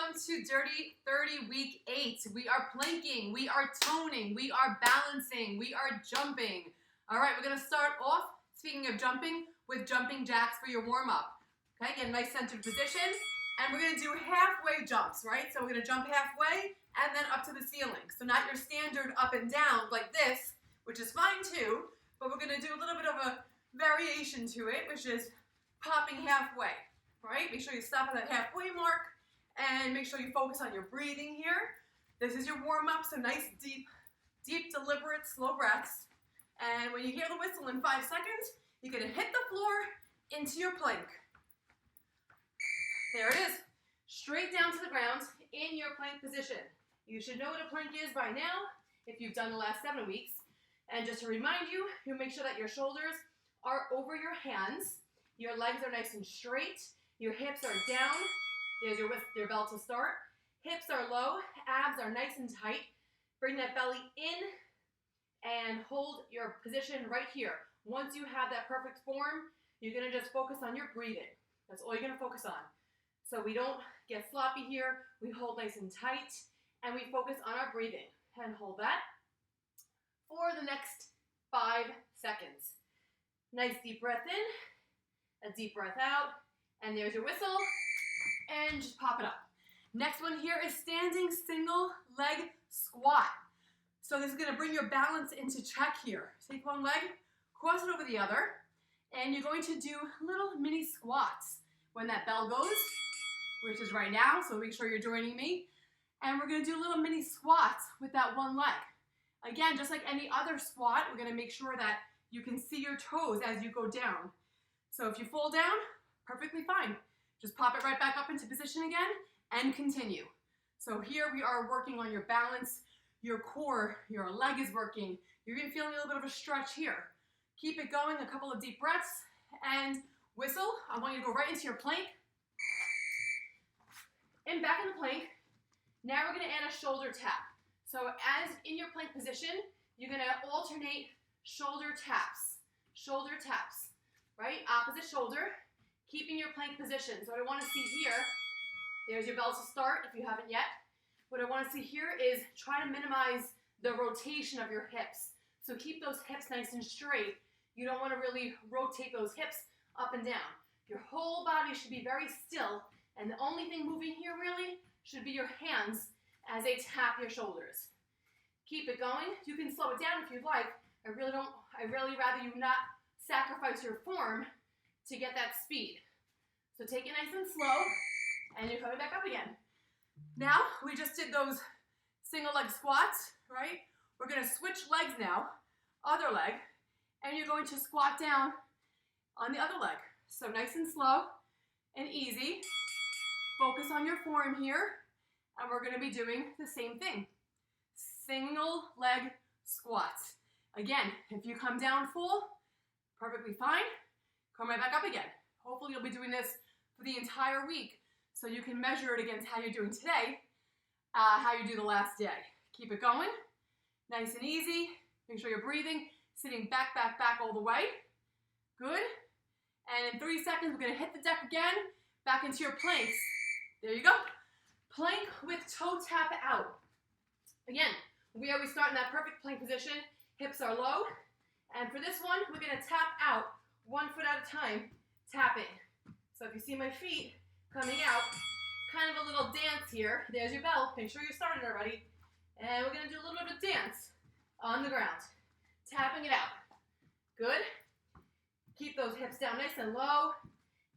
Welcome to Dirty 30 Week 8. We are planking, we are toning, we are balancing, we are jumping. All right, we're gonna start off, speaking of jumping, with jumping jacks for your warm-up. Okay, get a nice centered position, and we're gonna do halfway jumps, right? So we're gonna jump halfway, and then up to the ceiling. So not your standard up and down like this, which is fine too, but we're gonna do a little bit of a variation to it, which is popping halfway, right? Make sure you stop at that halfway mark, and make sure you focus on your breathing here. This is your warm-up, so nice, deep, deliberate, slow breaths. And when you hear the whistle in 5 seconds, you're gonna hit the floor into your plank. There it is. Straight down to the ground in your plank position. You should know what a plank is by now if you've done the last 7 weeks. And just to remind you, you make sure that your shoulders are over your hands. Your legs are nice and straight. Your hips are down. There's your bell to start. Hips are low. Abs are nice and tight. Bring that belly in and hold your position right here. Once you have that perfect form, you're going to just focus on your breathing. That's all you're going to focus on. So we don't get sloppy here. We hold nice and tight, and we focus on our breathing. And hold that for the next 5 seconds. Nice deep breath in, a deep breath out, and there's your whistle, and just pop it up. Next one here is standing single leg squat. So this is going to bring your balance into check here. Take one leg, cross it over the other, and you're going to do little mini squats when that bell goes, which is right now, so make sure you're joining me. And we're going to do little mini squats with that one leg. Again, just like any other squat, we're going to make sure that you can see your toes as you go down. So if you fall down, perfectly fine. Just pop it right back up into position again and continue. So here we are working on your balance, your core, your leg is working. You're even feeling a little bit of a stretch here. Keep it going, a couple of deep breaths, and whistle. I want you to go right into your plank. And back in the plank. Now we're going to add a shoulder tap. So as in your plank position, you're going to alternate shoulder taps, right? Opposite shoulder, keeping your plank position. So what I want to see here, there's your bell to start if you haven't yet. What I want to see here is try to minimize the rotation of your hips. So keep those hips nice and straight. You don't want to really rotate those hips up and down. Your whole body should be very still, and the only thing moving here really should be your hands as they tap your shoulders. Keep it going. You can slow it down if you'd like. I really rather you not sacrifice your form to get that speed. So take it nice and slow, and you're coming back up again. Now, we just did those single leg squats, right? We're gonna switch legs now, other leg, and you're going to squat down on the other leg. So nice and slow and easy. Focus on your form here, and we're gonna be doing the same thing. Single leg squats. Again, if you come down full, perfectly fine. Come right back up again. Hopefully you'll be doing this for the entire week so you can measure it against how you're doing today, how you do the last day. Keep it going, nice and easy. Make sure you're breathing, sitting back all the way. Good. And in 3 seconds, we're gonna hit the deck again, back into your planks. There you go. Plank with toe tap out. Again, we always start in that perfect plank position. Hips are low. And for this one, we're gonna tap out 1 foot at a time, tapping. So if you see my feet coming out, kind of a little dance here. There's your bell. Make sure you're started already. And we're gonna do a little bit of dance on the ground. Tapping it out. Good. Keep those hips down nice and low.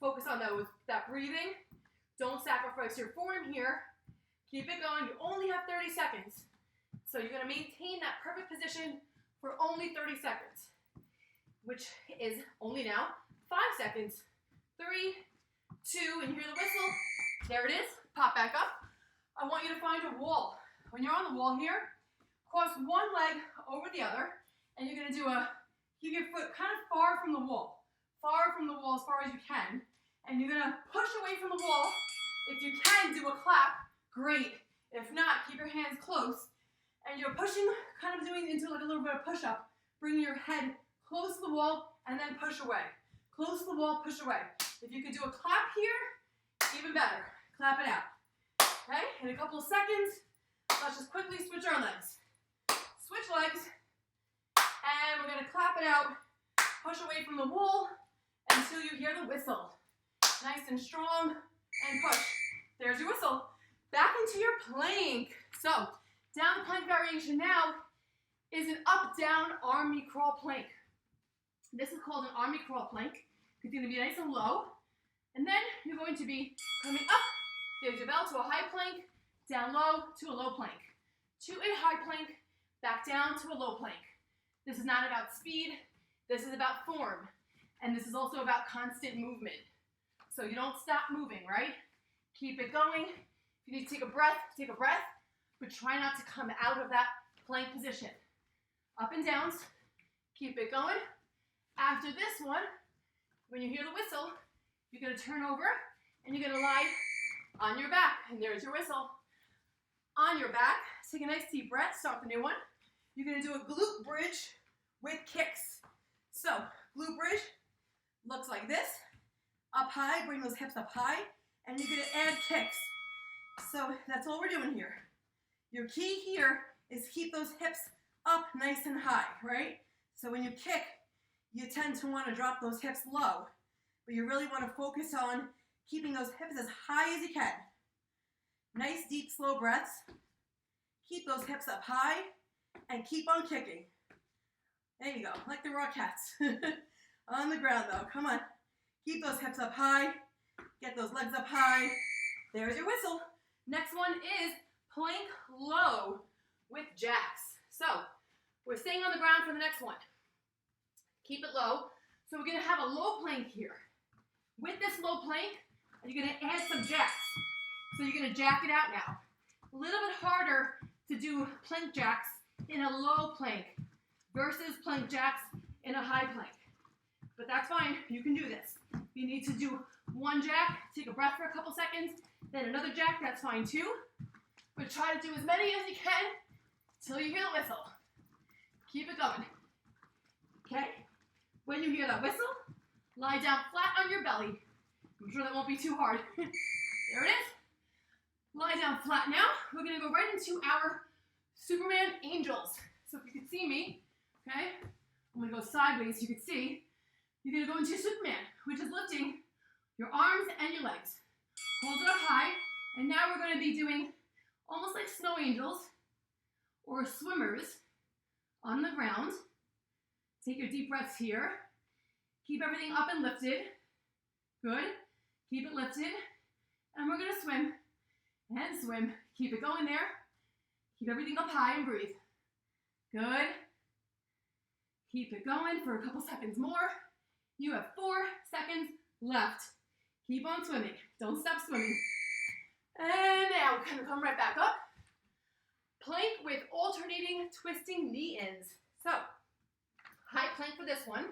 Focus on that breathing. Don't sacrifice your form here. Keep it going. You only have 30 seconds. So you're gonna maintain that perfect position for only 30 seconds, which is only now 5 seconds. 3, 2, and you hear the whistle. There it is. Pop back up. I want you to find a wall. When you're on the wall here, cross one leg over the other, and you're gonna do keep your foot kind of far from the wall as far as you can, and you're gonna push away from the wall. If you can, do a clap, great. If not, keep your hands close, and you're pushing, kind of doing into like a little bit of push-up, bringing your head close to the wall, and then push away. Close to the wall, push away. If you could do a clap here, even better. Clap it out. Okay? Okay, in a couple of seconds, let's just quickly switch our legs. Switch legs, and we're gonna clap it out, push away from the wall until you hear the whistle. Nice and strong, and push. There's your whistle. Back into your plank. So, down plank variation now is an up-down army crawl plank. This is called an army crawl plank. It's gonna be nice and low, and then you're going to be coming up. There's your bell to a high plank, down low to a low plank, to a high plank, back down to a low plank. This is not about speed, this is about form, and this is also about constant movement. So you don't stop moving, right? Keep it going. If you need to take a breath, but try not to come out of that plank position. Up and downs, keep it going. After this one, when you hear the whistle, you're gonna turn over and you're gonna lie on your back, and there's your whistle. On your back, take a nice deep breath, start the new one. You're gonna do a glute bridge with kicks. So, glute bridge looks like this. Up high, bring those hips up high, and you're gonna add kicks. So that's all we're doing here. Your key here is keep those hips up nice and high, right? So when you kick, you tend to wanna drop those hips low, but you really wanna focus on keeping those hips as high as you can. Nice, deep, slow breaths. Keep those hips up high and keep on kicking. There you go, like the Rockettes. On the ground though, come on. Keep those hips up high. Get those legs up high. There's your whistle. Next one is plank low with jacks. So, we're staying on the ground for the next one. Keep it low. So we're gonna have a low plank here. With this low plank, you're gonna add some jacks. So you're gonna jack it out now. A little bit harder to do plank jacks in a low plank versus plank jacks in a high plank. But that's fine, you can do this. You need to do one jack, take a breath for a couple seconds, then another jack, that's fine too. But try to do as many as you can till you hear the whistle. Keep it going. Okay? When you hear that whistle, lie down flat on your belly. I'm sure that won't be too hard. There it is. Lie down flat now. We're gonna go right into our Superman angels. So if you can see me, okay? I'm gonna go sideways so you can see. You're gonna go into Superman, which is lifting your arms and your legs. Hold it up high, and now we're gonna be doing almost like snow angels or swimmers on the ground. Take your deep breaths here. Keep everything up and lifted. Good. Keep it lifted. And we're gonna swim and swim. Keep it going there. Keep everything up high and breathe. Good. Keep it going for a couple seconds more. You have 4 seconds left. Keep on swimming. Don't stop swimming. And now we're gonna come right back up. Plank with alternating twisting knee ins. So, high plank for this one.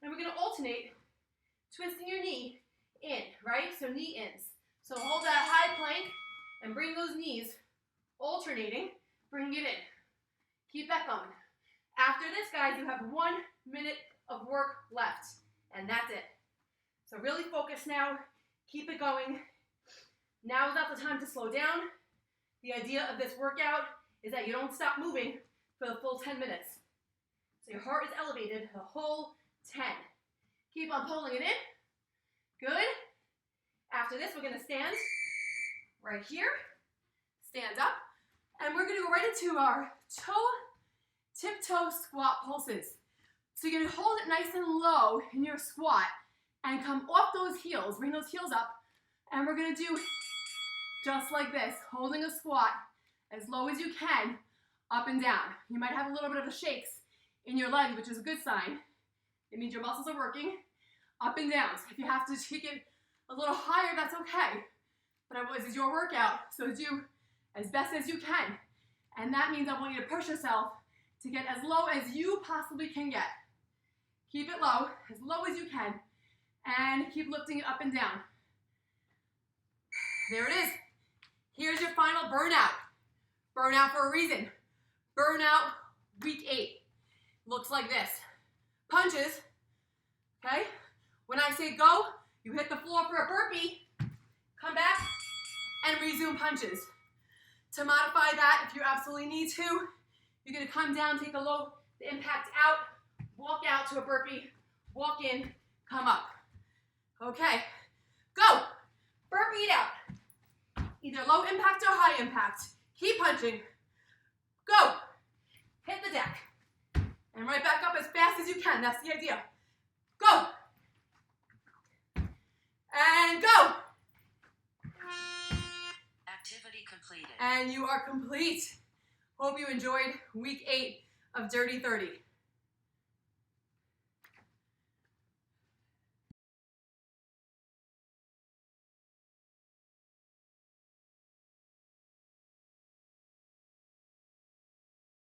And we're gonna alternate twisting your knee in, right? So knee ins. So hold that high plank and bring those knees alternating. Bring it in. Keep that going. After this, guys, you have 1 minute of work left. And that's it. So really focus now. Keep it going. Now is not the time to slow down. The idea of this workout is that you don't stop moving for the full 10 minutes. So your heart is elevated the whole 10. Keep on pulling it in. Good. After this, we're gonna stand right here. Stand up. And we're gonna go right into our tiptoe squat pulses. So you're gonna hold it nice and low in your squat and come off those heels, bring those heels up, and we're gonna do just like this, holding a squat as low as you can, up and down. You might have a little bit of the shakes in your legs, which is a good sign. It means your muscles are working. Up and down. So if you have to take it a little higher, that's okay. But this is your workout, so do as best as you can. And that means I want you to push yourself to get as low as you possibly can get. Keep it low, as low as you can, and keep lifting it up and down. There it is. Here's your final burnout. Burnout for a reason. Burnout week 8. Looks like this. Punches, okay? When I say go, you hit the floor for a burpee, come back, and resume punches. To modify that, if you absolutely need to, you're gonna come down, take a low impact out, walk out to a burpee, walk in, come up. Okay, go. Burpee it out. Either low impact or high impact. Keep punching. Go. Hit the deck. And right back up as fast as you can. That's the idea. Go. And go. Activity completed. And you are complete. Hope you enjoyed week 8 of Dirty 30.